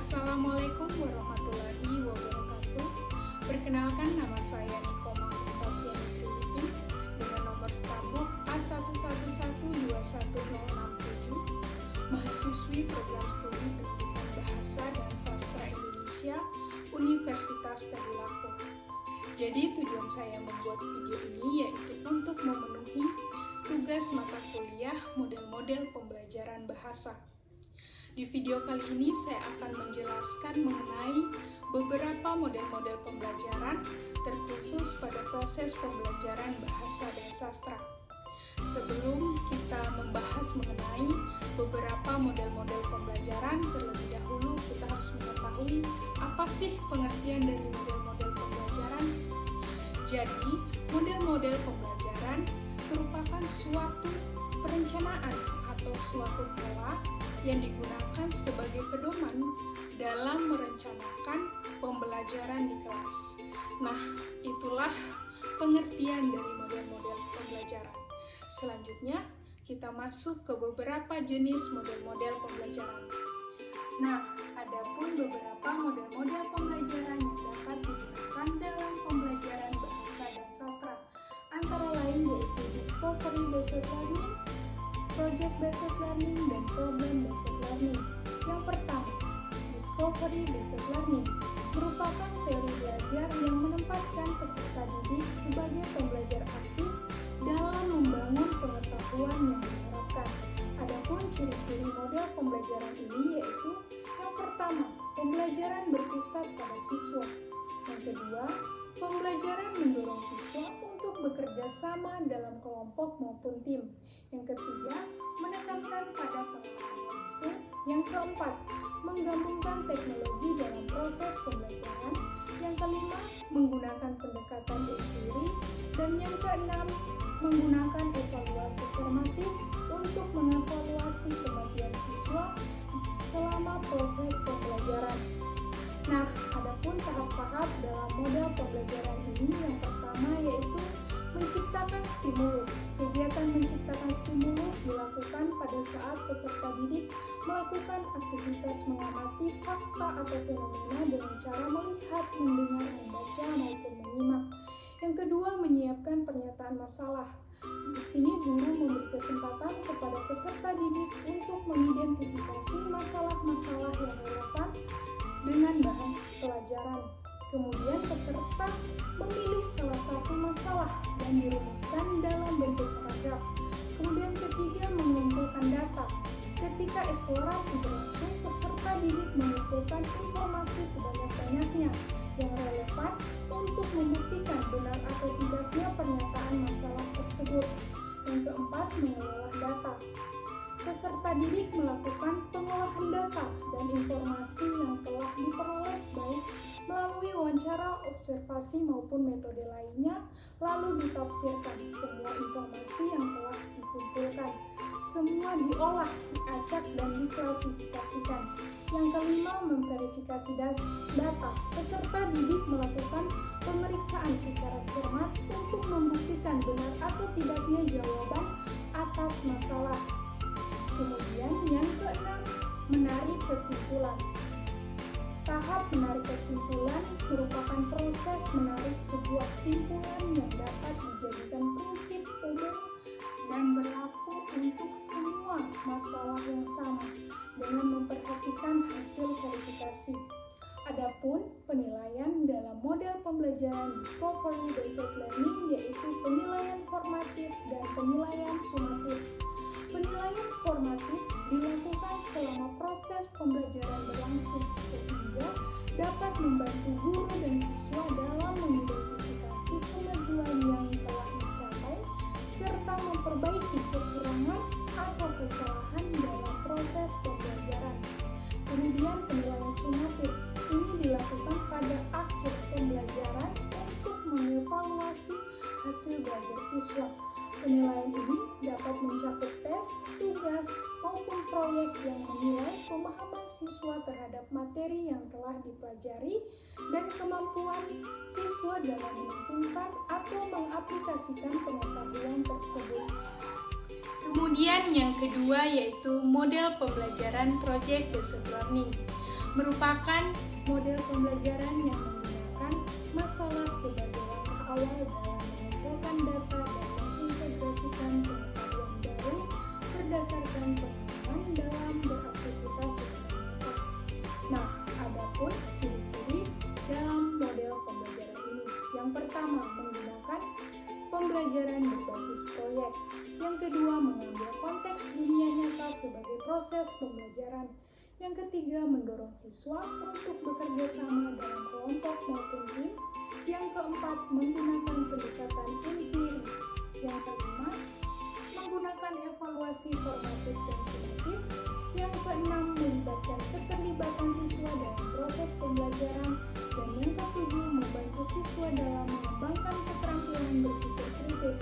Assalamualaikum warahmatullahi wabarakatuh. Perkenalkan, nama saya Niko Mahfudin Filipin dengan nomor stabuk A111211067, mahasiswi program studi pendidikan bahasa dan sastra Indonesia, Universitas Tadulako. Jadi tujuan saya membuat video ini yaitu untuk memenuhi tugas mata kuliah model-model pembelajaran bahasa. Di video kali ini saya akan menjelaskan mengenai beberapa model-model pembelajaran terkhusus pada proses pembelajaran bahasa dan sastra. Sebelum kita membahas mengenai beberapa model-model pembelajaran, terlebih dahulu kita harus mengetahui apa sih pengertian dari model-model pembelajaran. Jadi, model-model pembelajaran merupakan suatu perencanaan atau suatu pola yang digunakan sebagai pedoman dalam merencanakan pembelajaran di kelas. Nah, itulah pengertian dari model-model pembelajaran. Selanjutnya, kita masuk ke beberapa jenis model-model pembelajaran. Nah, adapun beberapa model-model pembelajaran yang dapat digunakan dalam pembelajaran bahasa dan sastra, antara lain yaitu discovery based learning, project based learning, dan problem based learning. Yang pertama, discovery based learning merupakan teori belajar yang menempatkan peserta didik sebagai pembelajar aktif dalam membangun pengetahuan yang diharapkan. Adapun ciri-ciri model pembelajaran ini yaitu yang pertama, pembelajaran berpusat pada siswa. Yang kedua, pembelajaran mendorong siswa untuk bekerja sama dalam kelompok maupun tim. Yang ketiga, menekankan pada pengalaman langsung. Yang keempat, menggabungkan teknologi dalam proses pembelajaran. Yang kelima, menggunakan pendekatan diri. Dan yang keenam, menggunakan evaluasi formatif untuk mengevaluasi kemajuan siswa selama proses pembelajaran. Nah, adapun tahap-tahap dalam model pembelajaran ini yang pertama yaitu menciptakan stimulus. Kegiatan menciptakan stimulus dilakukan pada saat peserta didik melakukan aktivitas mengamati fakta atau fenomena dengan cara melihat, mendengar, membaca, maupun menyimak. Yang kedua, menyiapkan pernyataan masalah. Di sini guru memberi kesempatan kepada peserta didik untuk mengidentifikasi masalah-masalah yang relevan dengan bahan pelajaran. Kemudian peserta memilih salah satu masalah dan dirumuskan dalam bentuk paragraf. Kemudian ketiga, mengumpulkan data. Ketika eksplorasi berlangsung, peserta didik mengumpulkan informasi sebanyak-banyaknya yang relevan untuk membuktikan benar atau tidaknya pernyataan masalah tersebut. Yang keempat, mengolah data. Peserta didik melakukan pengolahan data dan informasi yang telah diperoleh baik melalui wawancara, observasi maupun metode lainnya, lalu ditafsirkan semua informasi yang telah dikumpulkan. Semua diolah, diacak, dan diklasifikasikan. Yang kelima, memverifikasi data. Peserta didik melakukan pemeriksaan secara cermat untuk membuktikan benar atau tidaknya jawaban atas masalah. Kemudian yang keenam, menarik kesimpulan. Tahap menarik kesimpulan merupakan proses menarik sebuah simpulan yang dapat dijadikan prinsip umum dan berlaku untuk semua masalah yang sama dengan memperhatikan hasil verifikasi. Adapun penilaian dalam model pembelajaran discovery based learning yaitu penilaian formatif dan penilaian sumatif. Penilaian formatif dilakukan selama proses pembelajaran berlangsung sehingga dapat membantu guru dan siswa dalam mengidentifikasi kemajuan yang telah dicapai serta memperbaiki kekurangan atau kesalahan dalam proses pembelajaran. Kemudian penilaian sumatif ini dilakukan pada akhir pembelajaran untuk mengevaluasi hasil belajar siswa. Penilaian ini dapat mencakup tes, tugas, maupun proyek yang menilai pemahaman siswa terhadap materi yang telah dipelajari dan kemampuan siswa dalam menentukan atau mengaplikasikan pengetahuan tersebut. Kemudian yang kedua yaitu model pembelajaran project based learning. merupakan model pembelajaran yang menggunakan masalah sebagai langkah awal dalam mengumpulkan data dan mengintegrasikan pengetahuan baru berdasarkan pengalaman dalam beraktivitas secara nyata. Nah, adapun ciri-ciri dalam model pembelajaran ini. Yang pertama, menggunakan pembelajaran berbasis proyek. Yang kedua, mengambil konteks dunia nyata sebagai proses pembelajaran. Yang ketiga, mendorong siswa untuk bekerja sama dalam kelompok maupun tim. Yang keempat, menggunakan pendekatan empiri. Yang kelima, menggunakan evaluasi formatif dan sumatif. Yang keenam, melibatkan keterlibatan siswa dalam proses pembelajaran. Dan yang ketujuh, membantu siswa dalam mengembangkan keterampilan berpikir kritis.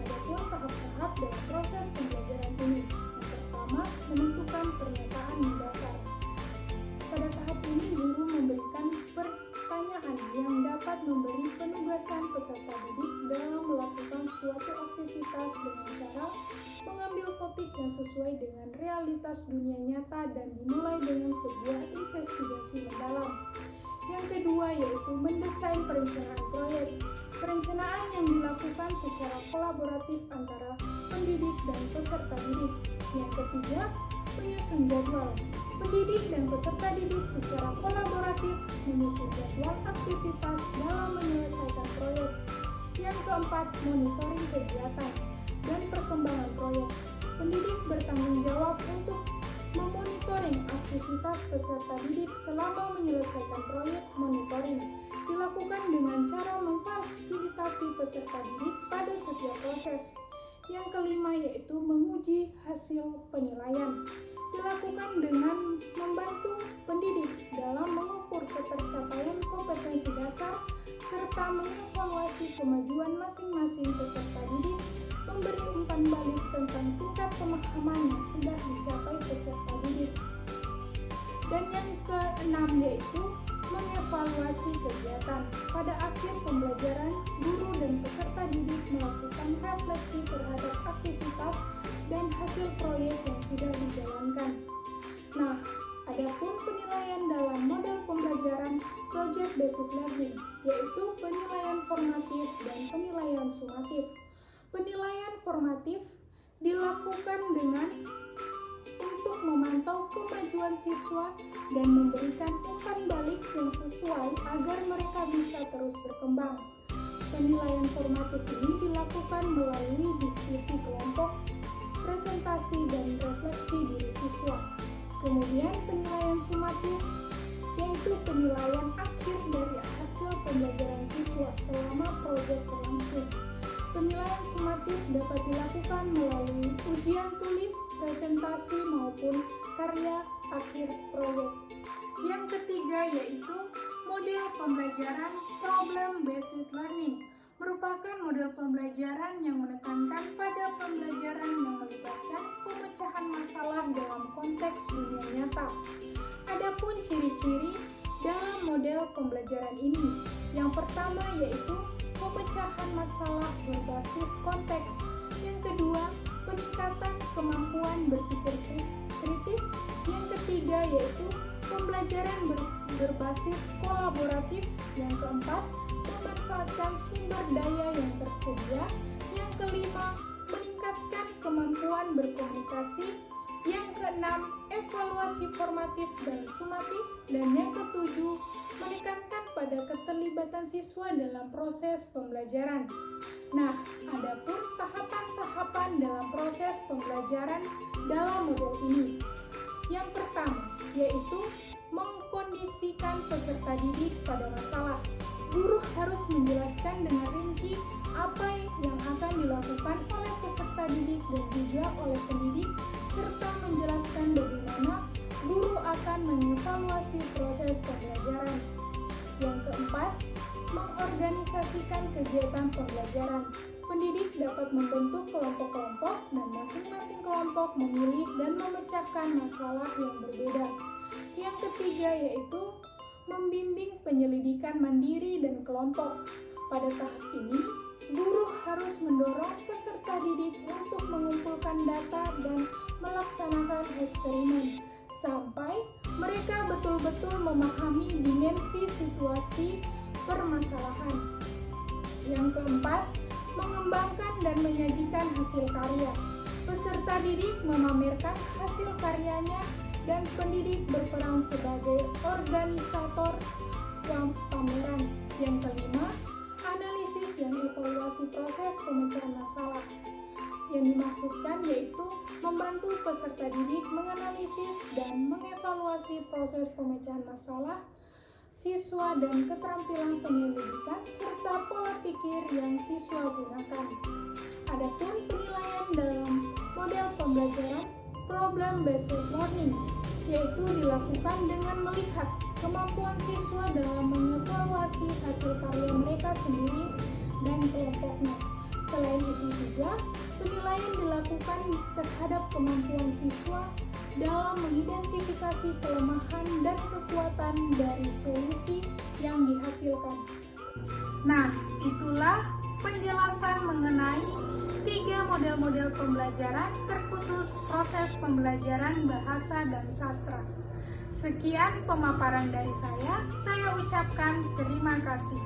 Adapun tahap-tahap dalam proses pembelajaran ini. Yang pertama, menentukan pernyataan mendasar. Pada tahap ini, guru memberikan pertanyaan yang dapat memberi penugasan peserta didik dalam melakukan suatu aktivitas dengan cara mengambil topik yang sesuai dengan realitas dunia nyata dan dimulai dengan sebuah investigasi mendalam. Yang kedua yaitu mendesain perencanaan proyek. Perencanaan yang dilakukan secara kolaboratif antara pendidik dan peserta didik. Yang ketiga, menyusun jadwal. Pendidik dan peserta didik secara kolaboratif menyusun jadwal aktivitas dalam menyelesaikan proyek. Yang keempat, monitoring kegiatan dan perkembangan proyek. Pendidik bertanggung jawab untuk memonitoring aktivitas peserta didik selama menyelesaikan proyek. Monitoring dilakukan dengan cara memfasilitasi peserta didik pada setiap proses. Yang kelima yaitu menguji hasil penilaian. Dilakukan dengan membantu pendidik dalam mengukur ketercapaian kompetensi dasar serta mengevaluasi kemajuan masing-masing peserta didik, memberi umpan balik tentang tingkat pemahaman yang sudah dicapai peserta didik. Dan yang keenam yaitu mengevaluasi kegiatan. Pada akhir pembelajaran, guru dan peserta didik melakukan refleksi terhadap aktivitas dan hasil proyek yang sudah dijalankan. Nah, adapun penilaian dalam model pembelajaran Project Based Learning, yaitu penilaian formatif dan penilaian sumatif. Penilaian formatif dilakukan dengan untuk memantau kemajuan siswa dan memberikan umpan balik yang sesuai agar mereka bisa terus berkembang. Penilaian formatif ini dilakukan melalui diskusi kelompok, presentasi dan refleksi diri siswa. Kemudian penilaian sumatif yaitu penilaian akhir dari hasil pembelajaran siswa selama proyek berlangsung. Penilaian sumatif dapat dilakukan melalui ujian tulis, presentasi maupun karya akhir proyek. Yang ketiga yaitu model pembelajaran Problem Based Learning, merupakan model pembelajaran yang menekankan pada pembelajaran yang melibatkan pemecahan masalah dalam konteks dunia nyata. Adapun ciri-ciri dalam model pembelajaran ini, yang pertama yaitu pemecahan masalah berbasis konteks. Yang kedua, peningkatan kemampuan berpikir kritis. Yang ketiga yaitu pembelajaran berbasis kolaboratif. Yang keempat, memanfaatkan sumber daya yang tersedia. Yang kelima, meningkatkan kemampuan berkomunikasi. Yang keenam, evaluasi formatif dan sumatif. Dan yang ketujuh, menekankan pada keterlibatan siswa dalam proses pembelajaran. Nah, adapun tahapan-tahapan dalam proses pembelajaran dalam model ini. Yang pertama, yaitu mengkondisikan peserta didik pada masalah. Guru harus menjelaskan dengan rinci apa yang akan dilakukan oleh peserta didik dan juga oleh pendidik, serta menjelaskan bagaimana guru akan mengevaluasi proses pembelajaran. Yang keempat, mengorganisasikan kegiatan pembelajaran. Pendidik dapat membentuk kelompok-kelompok dan masing-masing kelompok memilih dan memecahkan masalah yang berbeda. Yang ketiga yaitu membimbing penyelidikan mandiri dan kelompok. Pada tahap ini, guru harus mendorong peserta didik untuk mengumpulkan data dan melaksanakan eksperimen, sampai mereka betul-betul memahami dimensi situasi permasalahan. Yang keempat, mengembangkan dan menyajikan hasil karya. Peserta didik memamerkan hasil karyanya dan pendidik berperan sebagai organisator pameran. Yang kelima, analisis dan evaluasi proses pemecahan masalah. Yang dimaksudkan yaitu membantu peserta didik menganalisis dan mengevaluasi proses pemecahan masalah siswa dan keterampilan penyelidikan serta pola pikir yang siswa gunakan. Adapun penilaian dalam model pembelajaran problem based learning, yaitu dilakukan dengan melihat kemampuan siswa dalam mengevaluasi hasil karya mereka sendiri dan kelompoknya. Selain itu juga, penilaian dilakukan terhadap kemampuan siswa dalam mengidentifikasi kelemahan dan kekuatan dari solusi yang dihasilkan. Nah, itulah penjelasan mengenai 3 model-model pembelajaran terkhusus proses pembelajaran bahasa dan sastra. Sekian pemaparan dari saya ucapkan terima kasih.